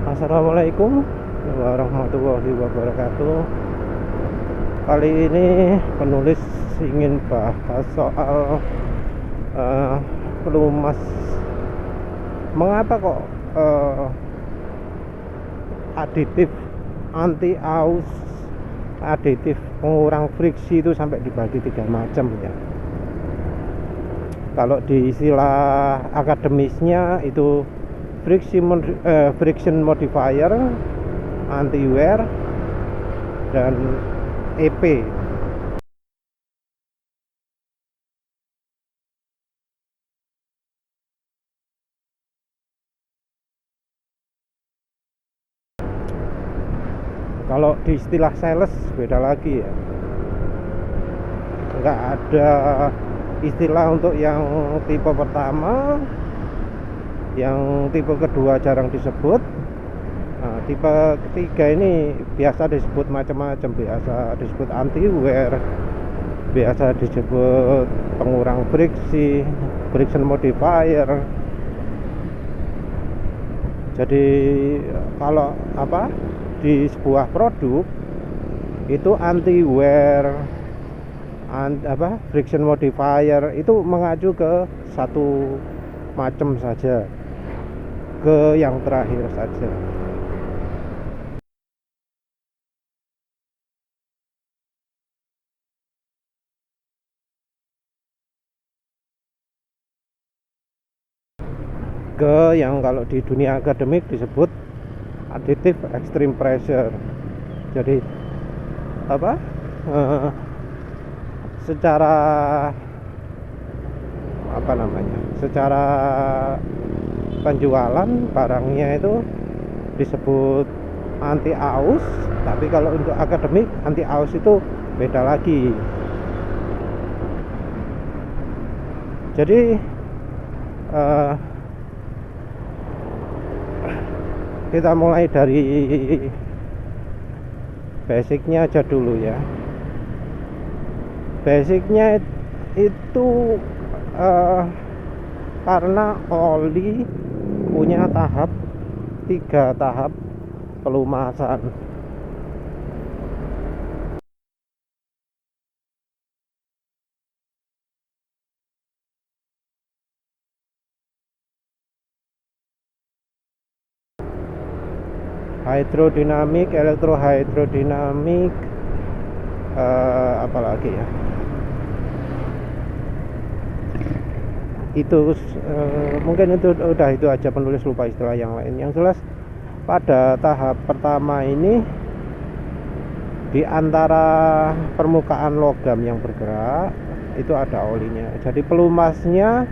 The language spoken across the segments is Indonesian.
Assalamualaikum warahmatullahi wabarakatuh. Kali ini penulis ingin bahas soal pelumas. Mengapa kok aditif anti aus, aditif pengurang friksi itu sampai dibagi 3 macam ya. Kalau di istilah akademisnya itu friction modifier, anti wear, dan EP. Kalau di istilah sales beda lagi ya, nggak ada istilah untuk yang tipe pertama, yang tipe kedua jarang disebut. Nah, tipe ketiga ini biasa disebut macam-macam, biasa disebut anti wear, biasa disebut pengurang friksi, friction modifier. Jadi kalau di sebuah produk itu anti wear, friction modifier itu mengacu ke satu macam saja, ke yang terakhir saja. Ke yang kalau di dunia akademik disebut additive extreme pressure. Jadi secara secara penjualan barangnya itu disebut anti aus, tapi kalau untuk akademik anti aus itu beda lagi. Jadi kita mulai dari basicnya aja dulu ya. Basicnya itu karena oli punya 3 tahap pelumasan. Hidrodinamik, elektrohidrodinamik, apalagi ya, itu mungkin itu aja, penulis lupa istilah yang lain. Yang jelas pada tahap pertama ini di antara permukaan logam yang bergerak itu ada olinya. Jadi pelumasnya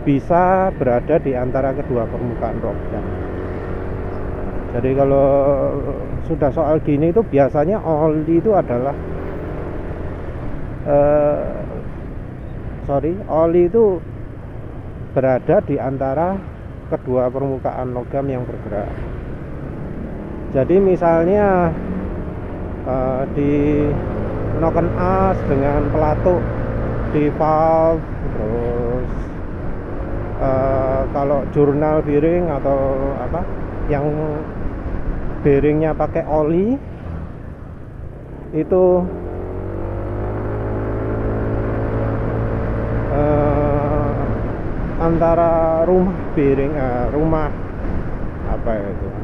bisa berada di antara kedua permukaan logam. Jadi kalau sudah soal gini itu biasanya oli itu adalah oli itu berada di antara kedua permukaan logam yang bergerak. Jadi misalnya di noken as dengan pelatuk di valve, terus kalau jurnal bearing atau yang bearingnya pakai oli itu antara rumah bearing,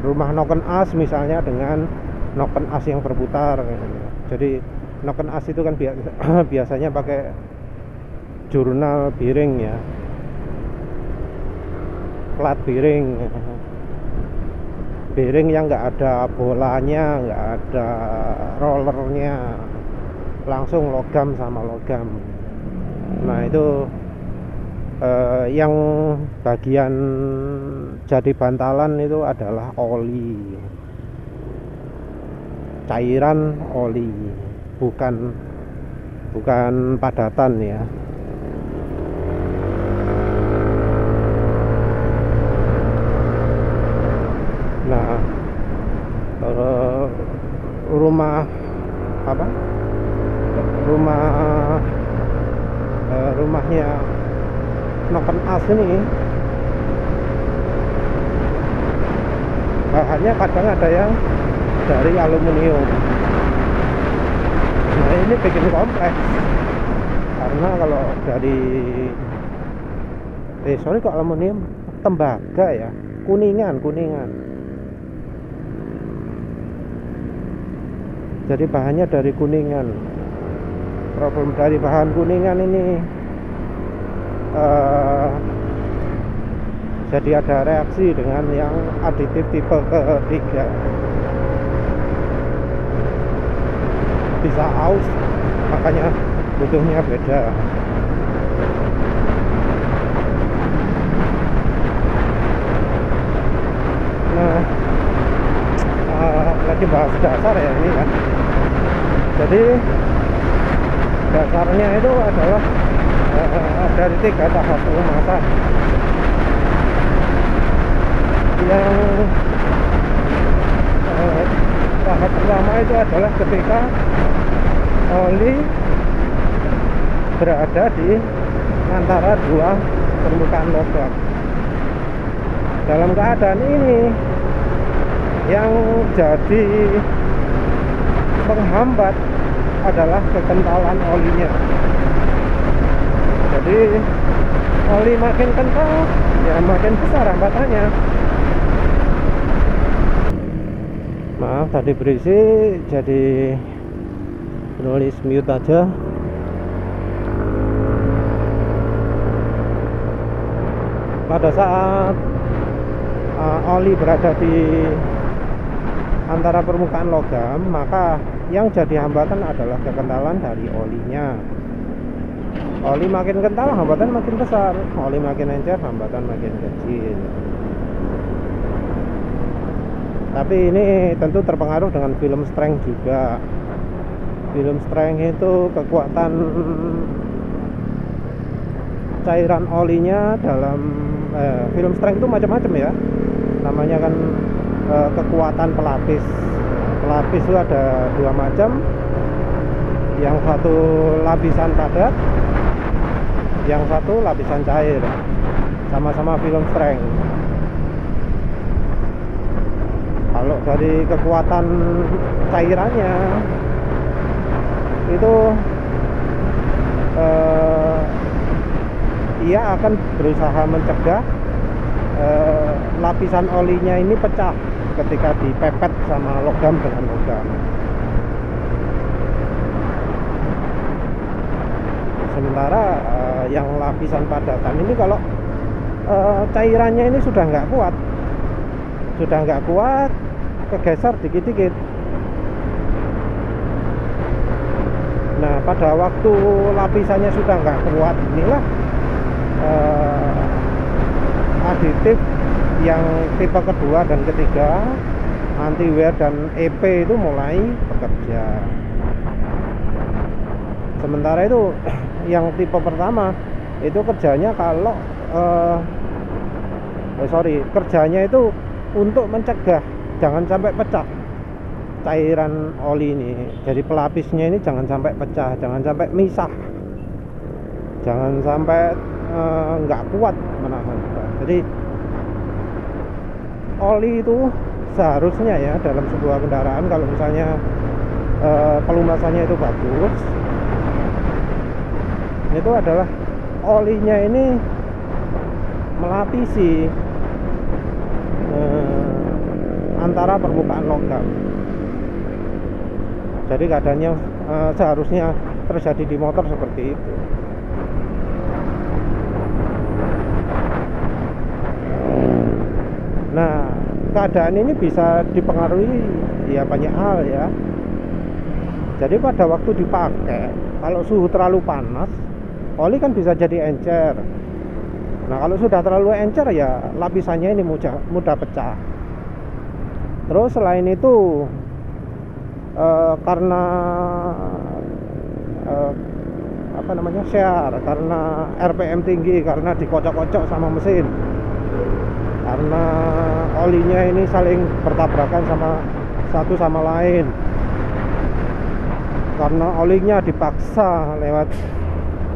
rumah noken as misalnya dengan noken as yang berputar. Jadi noken as itu kan biasanya pakai jurnal bearing ya, flat bearing, bearing yang nggak ada bolanya, nggak ada rollernya, langsung logam sama logam. Nah itu yang bagian jadi bantalan itu adalah oli, cairan oli, bukan padatan ya. Nah rumahnya noken as ini bahannya kadang ada yang dari aluminium. Nah ini bikin kompleks, karena kalau dari kok aluminium, tembaga ya, kuningan. Jadi bahannya dari kuningan. Problem dari bahan kuningan ini jadi ada reaksi dengan yang aditif tipe ketiga, bisa aus, makanya butuhnya beda. Nah lagi bahas dasar ya ini kan. Jadi dasarnya itu adalah dari 3 tahap pengemasan. Yang tahap pertama itu adalah ketika oli berada di antara dua permukaan logam. Dalam keadaan ini yang jadi penghambat adalah kekentalan olinya. Jadi oli makin kental ya makin besar hambatannya. Maaf tadi berisik, jadi nulis mute aja. Pada saat oli berada di antara permukaan logam, maka yang jadi hambatan adalah kekentalan dari olinya. Oli makin kental, hambatan makin besar. Oli makin encer, hambatan makin kecil. Tapi ini tentu terpengaruh dengan film strength juga. Film strength itu kekuatan cairan olinya dalam film strength itu macam-macam ya. Namanya kan kekuatan pelapis. Pelapis itu ada 2 macam. Yang satu lapisan padat, yang satu lapisan cair. Sama-sama film strength. Kalau dari kekuatan cairannya itu ia akan berusaha mencegah lapisan olinya ini pecah ketika dipepet sama logam dengan logam. Sementara yang lapisan padatan ini kalau cairannya ini sudah nggak kuat, kegeser dikit-dikit. Nah pada waktu lapisannya sudah nggak kuat, inilah aditif yang tipe kedua dan ketiga, anti wear dan EP itu mulai bekerja. Sementara itu yang tipe pertama itu kerjanya kalau kerjanya itu untuk mencegah jangan sampai pecah cairan oli ini. Jadi pelapisnya ini jangan sampai pecah, jangan sampai misah, jangan sampai nggak kuat menahan. Jadi oli itu seharusnya ya dalam sebuah kendaraan kalau misalnya pelumasannya itu bagus, itu adalah olinya ini melapisi antara permukaan logam. Jadi keadaannya seharusnya terjadi di motor seperti itu. Nah, keadaan ini bisa dipengaruhi ya banyak hal ya. Jadi pada waktu dipakai, kalau suhu terlalu panas, oli kan bisa jadi encer. Nah, kalau sudah terlalu encer ya lapisannya ini mudah pecah. Terus selain itu karena share, karena RPM tinggi, karena dikocok-kocok sama mesin, karena olinya ini saling bertabrakan satu sama lain, karena olinya dipaksa lewat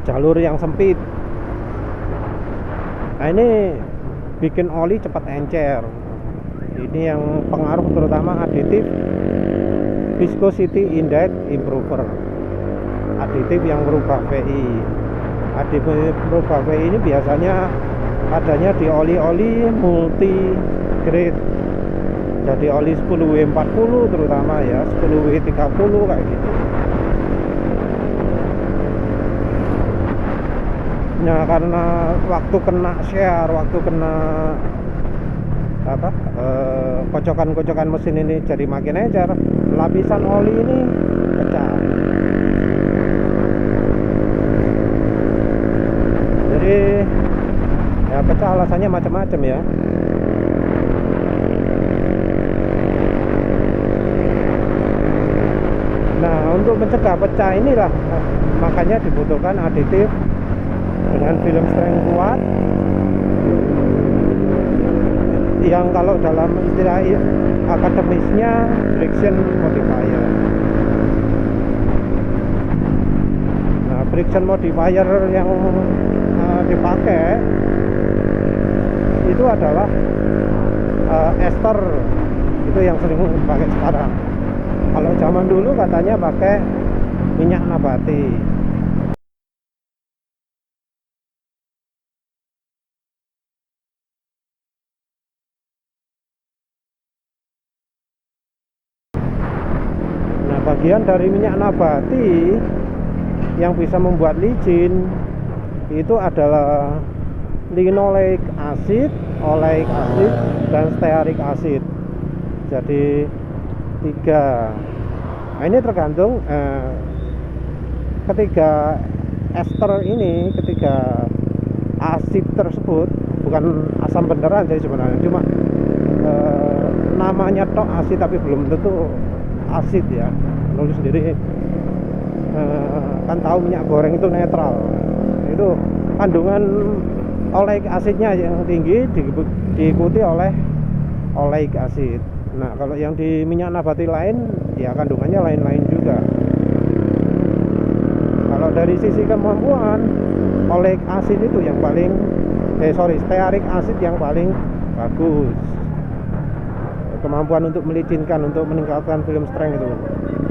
jalur yang sempit. Nah ini bikin oli cepat encer. Ini yang pengaruh terutama aditif viscosity index improver, aditif yang merubah VI. Aditif merubah VI ini biasanya adanya di oli-oli multi grade, jadi oli 10W40 terutama ya, 10W30 kayak gitu. Nah, karena waktu kena share, waktu kena kocokan-kocokan mesin ini jadi makin encer, lapisan oli ini pecah. Jadi ya pecah alasannya macam-macam ya. Nah, untuk mencegah pecah inilah makanya dibutuhkan aditif dengan film strength kuat, yang kalau dalam istilah akademisnya friction modifier. Nah, friction modifier yang dipakai itu adalah ester, itu yang sering dipakai sekarang. Kalau zaman dulu katanya pakai minyak nabati. Bagian dari minyak nabati yang bisa membuat licin itu adalah linoleic acid, oleic acid, dan stearic acid. Jadi 3. Nah, ini tergantung ketiga ester ini, ketiga asid tersebut bukan asam beneran jadi sebenarnya, cuma namanya tok asid tapi belum tentu asid ya. Nulis sendiri kan tahu minyak goreng itu netral, itu kandungan oleic asidnya yang tinggi diikuti oleh oleic acid. Nah, kalau yang di minyak nabati lain ya kandungannya lain-lain juga. Kalau dari sisi kemampuan, oleic acid itu yang paling stearic acid yang paling bagus. Kemampuan untuk melicinkan, untuk meningkatkan film strength itu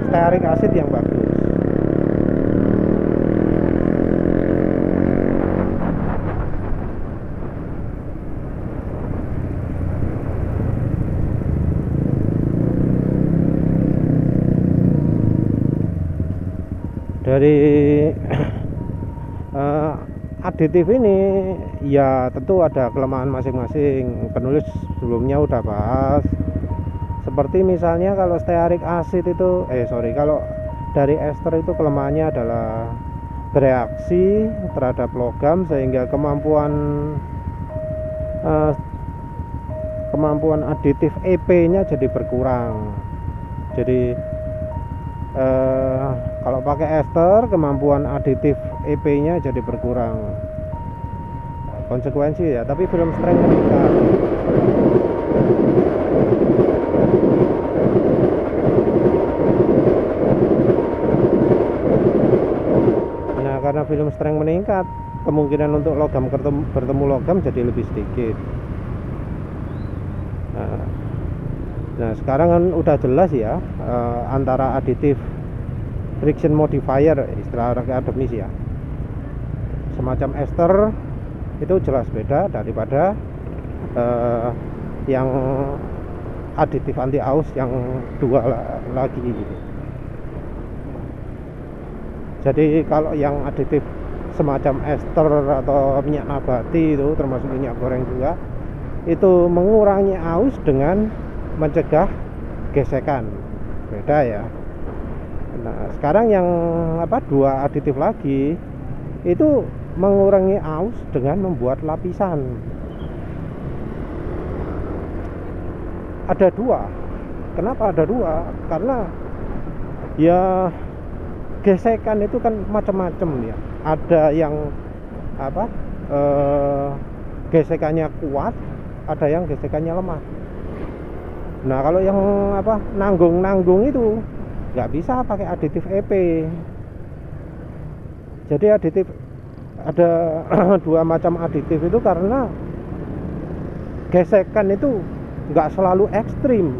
stearic acid yang bagus. Dari aditif ini ya tentu ada kelemahan masing-masing. Penulis sebelumnya udah bahas. Seperti misalnya kalau stearic acid itu kalau dari ester itu kelemahannya adalah bereaksi terhadap logam, sehingga kemampuan aditif EP-nya jadi berkurang. Jadi kalau pakai ester, kemampuan aditif EP-nya jadi berkurang. Konsekuensi ya, tapi film strength meningkat. Nah, karena film strength meningkat, kemungkinan untuk logam bertemu logam jadi lebih sedikit. Nah, sekarang kan udah jelas ya antara aditif friction modifier, istilah akademis ya, semacam ester itu jelas beda daripada yang aditif anti aus yang dua lagi gitu. Jadi kalau yang aditif semacam ester atau minyak nabati itu termasuk minyak goreng juga, itu mengurangi aus dengan mencegah gesekan, beda ya. Nah, sekarang yang dua aditif lagi itu mengurangi aus dengan membuat lapisan. Ada dua. Kenapa ada dua? Karena ya gesekan itu kan macam-macam ya. Ada yang gesekannya kuat, ada yang gesekannya lemah. Nah, kalau yang nanggung itu nggak bisa pakai aditif EP. Jadi aditif ada dua macam aditif itu karena gesekan itu nggak selalu ekstrim.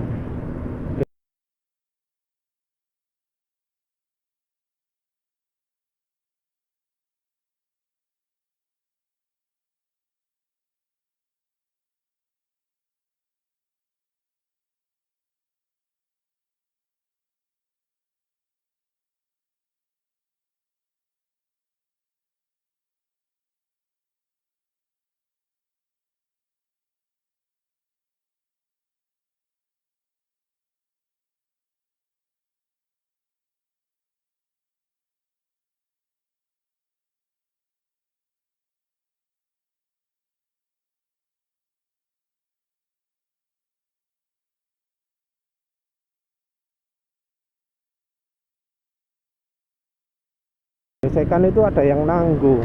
Gesekan itu ada yang nanggung,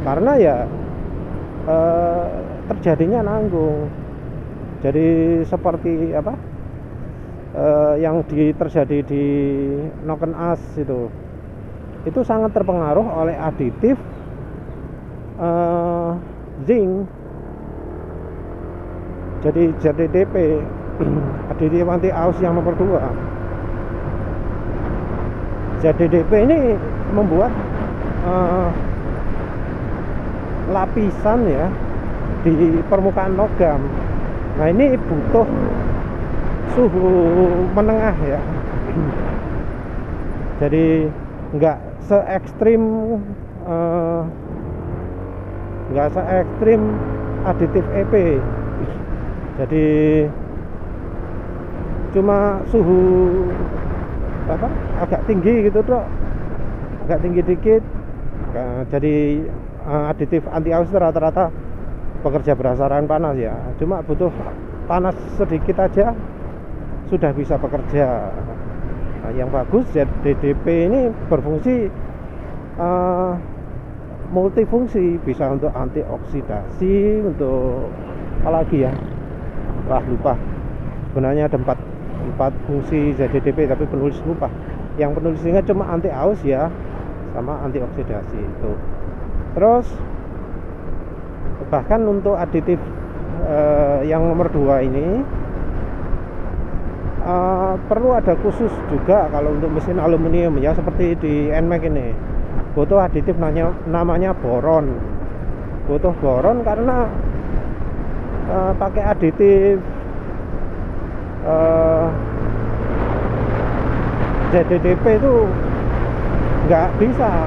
karena ya terjadinya nanggung. Jadi seperti apa yang terjadi di Noken As itu sangat terpengaruh oleh aditif zinc. Jadi ZDDP aditif anti aus yang nomor 2. ZDDP ini membuat lapisan ya di permukaan logam. Nah, ini butuh suhu menengah ya. Jadi nggak se ekstrim aditif EP. Jadi cuma suhu agak tinggi gitu tuh, agak tinggi dikit. Nah, jadi aditif anti aus rata-rata pekerja berdasarkan panas ya, cuma butuh panas sedikit aja sudah bisa bekerja. Nah, yang bagus ZDDP ini berfungsi multifungsi, bisa untuk antioksidasi, untuk apa lagi ya, lupa. Sebenarnya ada 4 fungsi ZDDP, tapi penulis lupa. Yang penulisnya cuma anti aus ya, sama antioksidasi itu. Terus bahkan untuk aditif yang nomor 2 ini perlu ada khusus juga kalau untuk mesin aluminium ya, seperti di NMAX ini butuh aditif namanya boron. Butuh boron karena pakai aditif ZDDP itu nggak bisa,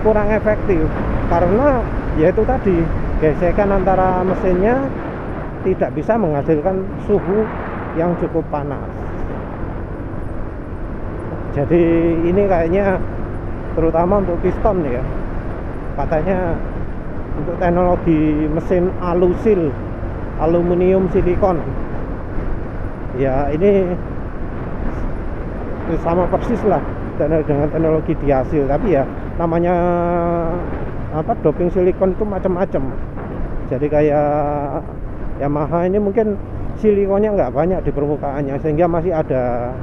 kurang efektif, karena yaitu tadi gesekan antara mesinnya tidak bisa menghasilkan suhu yang cukup panas. Jadi ini kayaknya terutama untuk piston ya, katanya untuk teknologi mesin alusil aluminium silikon ya, ini sama persis lah dengan teknologi diasil, tapi ya namanya doping silikon itu macam-macam. Jadi kayak Yamaha ini mungkin silikonnya nggak banyak di permukaannya, sehingga masih ada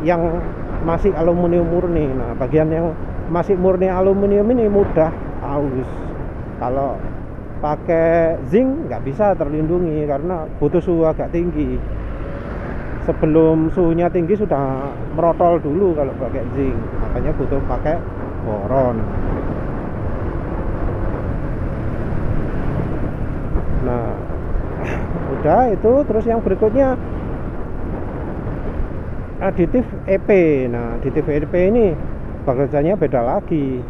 yang masih aluminium murni. Nah, bagian yang masih murni aluminium ini mudah aus. Kalau pakai zinc nggak bisa terlindungi karena butuh suhu agak tinggi. Sebelum suhunya tinggi sudah merotol dulu kalau pakai zinc, makanya butuh pakai boron. Nah, udah itu. Terus yang berikutnya aditif EP. Nah, aditif EP ini bekerjanya beda lagi.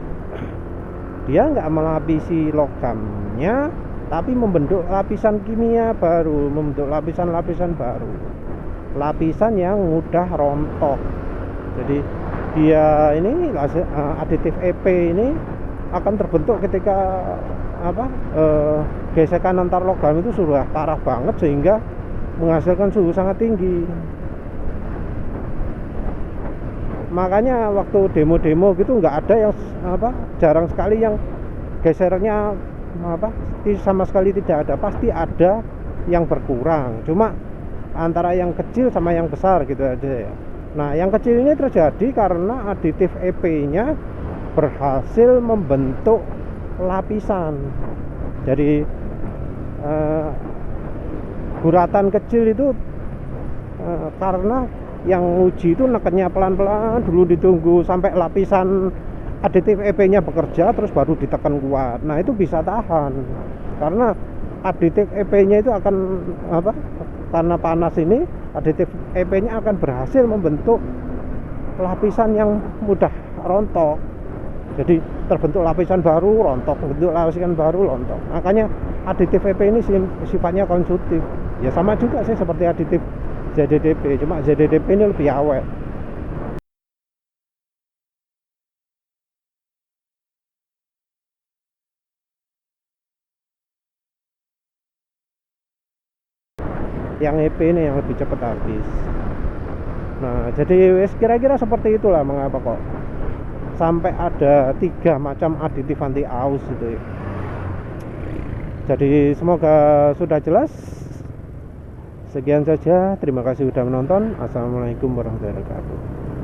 Dia nggak melapisi logamnya, tapi membentuk lapisan kimia baru, membentuk lapisan-lapisan baru, lapisan yang mudah rontok. Jadi dia ini aditif EP ini akan terbentuk ketika gesekan antar logam itu sudah parah banget sehingga menghasilkan suhu sangat tinggi. Makanya waktu demo-demo gitu nggak ada yang jarang sekali yang gesernya sama sekali tidak ada. Pasti ada yang berkurang, cuma antara yang kecil sama yang besar gitu aja ya. Nah, yang kecil ini terjadi karena aditif EP-nya berhasil membentuk lapisan. Jadi eh, guratan kecil itu karena yang uji itu nekennya pelan-pelan dulu, ditunggu sampai lapisan aditif EP-nya bekerja terus baru ditekan kuat. Nah itu bisa tahan karena aditif EP-nya itu akan apa, karena panas ini aditif EP-nya akan berhasil membentuk lapisan yang mudah rontok. Jadi terbentuk lapisan baru rontok, bentuk lapisan baru rontok. Makanya aditif EP ini sifatnya konsumtif. Ya sama juga sih seperti aditif ZDDP, cuma ZDDP ini lebih awet. Yang EP ini yang lebih cepat habis. Nah jadi kira-kira seperti itulah mengapa kok sampai ada 3 macam aditif anti aus itu ya. Jadi semoga sudah jelas. Sekian saja, terima kasih sudah menonton. Assalamualaikum warahmatullahi wabarakatuh.